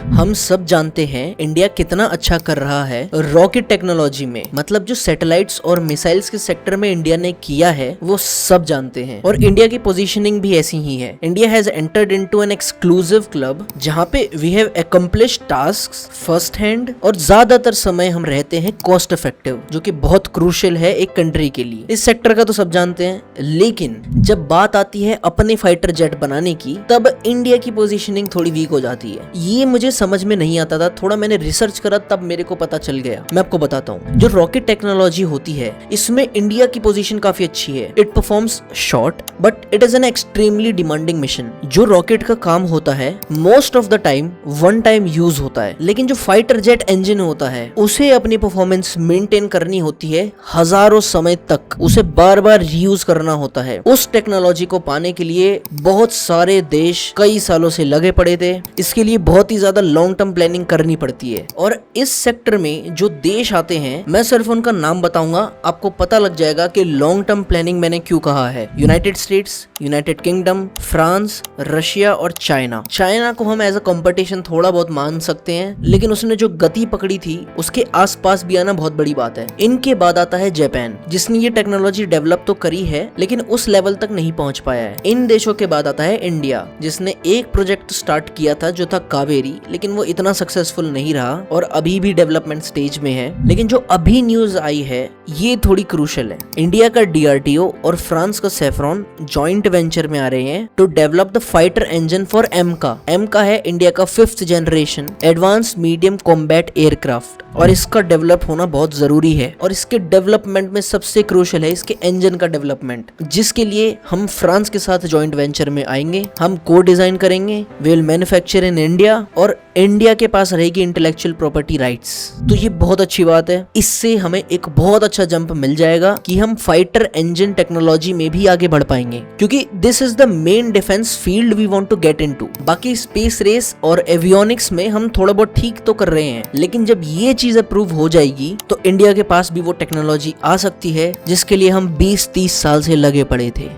हम सब जानते हैं इंडिया कितना अच्छा कर रहा है रॉकेट टेक्नोलॉजी में। मतलब जो सैटेलाइट्स और मिसाइल्स के सेक्टर में इंडिया ने किया है वो सब जानते हैं, और इंडिया की पोजीशनिंग भी ऐसी ही है। India has entered into an exclusive club जहां पे we have accomplished tasks first hand, और ज्यादातर समय हम रहते हैं कॉस्ट इफेक्टिव, जो कि बहुत क्रूशियल है एक कंट्री के लिए। इस सेक्टर का तो सब जानते हैं, लेकिन जब बात आती है अपने फाइटर जेट बनाने की, तब इंडिया की पोजीशनिंग थोड़ी वीक हो जाती है। ये मुझे समझ में नहीं आता था, थोड़ा मैंने रिसर्च करा तब मेरे को पता चल गया। मैं आपको बताता हूँ, जो रॉकेट टेक्नोलॉजी होती है इसमें इंडिया की पोजीशन काफी अच्छी है। It performs short but it is an extremely demanding mission. जो रॉकेट का काम होता है most of the time one time use होता है, लेकिन जो फाइटर जेट इंजन होता है उसे अपनी परफॉर्मेंस मेंटेन करनी होती है हजारों समय तक, उसे बार बार रीयूज करना होता है। उस टेक्नोलॉजी को पाने के लिए बहुत सारे देश कई सालों से लगे पड़े थे। इसके लिए बहुत ही ज्यादा लॉन्ग टर्म प्लानिंग करनी पड़ती है, और इस सेक्टर में जो देश आते हैं मैं सिर्फ उनका नाम बताऊंगा, आपको पता लग जाएगा कि लॉन्ग टर्म प्लानिंग मैंने क्यों कहा है। United states, United kingdom, France, Russia और चाइना। चाइना को हम एज अ कंपटीशन थोड़ा बहुत मान सकते हैं, लेकिन उसने जो गति पकड़ी थी उसके आसपास भी आना बहुत बड़ी बात है। इनके बाद आता है जापान, जिसने ये टेक्नोलॉजी डेवलप तो करी है लेकिन उस लेवल तक नहीं पहुंच पाया है। इन देशों के बाद आता है इंडिया, जिसने एक प्रोजेक्ट स्टार्ट किया था जो था कावेरी, लेकिन वो इतना सक्सेसफुल नहीं रहा और अभी भी डेवलपमेंट स्टेज में है। लेकिन जो अभी न्यूज आई है ये थोड़ी क्रूशियल है। इंडिया का डीआरडीओ और फ्रांस का सेफ्रॉन जॉइंट वेंचर में आ रहे हैं to develop the fighter engine for AMCA. AMCA है इंडिया का 5th generation advanced medium combat aircraft, और इसका डेवलप होना बहुत जरूरी है। और इसके डेवलपमेंट में सबसे क्रूशियल है इसके इंजन का डेवलपमेंट, जिसके लिए हम फ्रांस के साथ जॉइंट वेंचर में आएंगे। हम को डिजाइन करेंगे, विल मैन्युफैक्चर इन इंडिया, और इंडिया के पास रहेगी इंटेलेक्चुअल प्रॉपर्टी राइट्स। तो ये बहुत अच्छी बात है। इससे हमें एक बहुत अच्छा जंप मिल जाएगा कि हम फाइटर इंजन टेक्नोलॉजी में भी आगे बढ़ पाएंगे, क्योंकि this is the main defence field we want to get into. बाकी स्पेस रेस और एवियोनिक्स में हम थोड़ा बहुत ठीक तो कर रहे हैं, लेकिन जब ये चीज अप्रूव हो जाएगी तो इंडिया के पास भी वो टेक्नोलॉजी आ सकती है जिसके लिए हम 20-30 साल से लगे पड़े थे।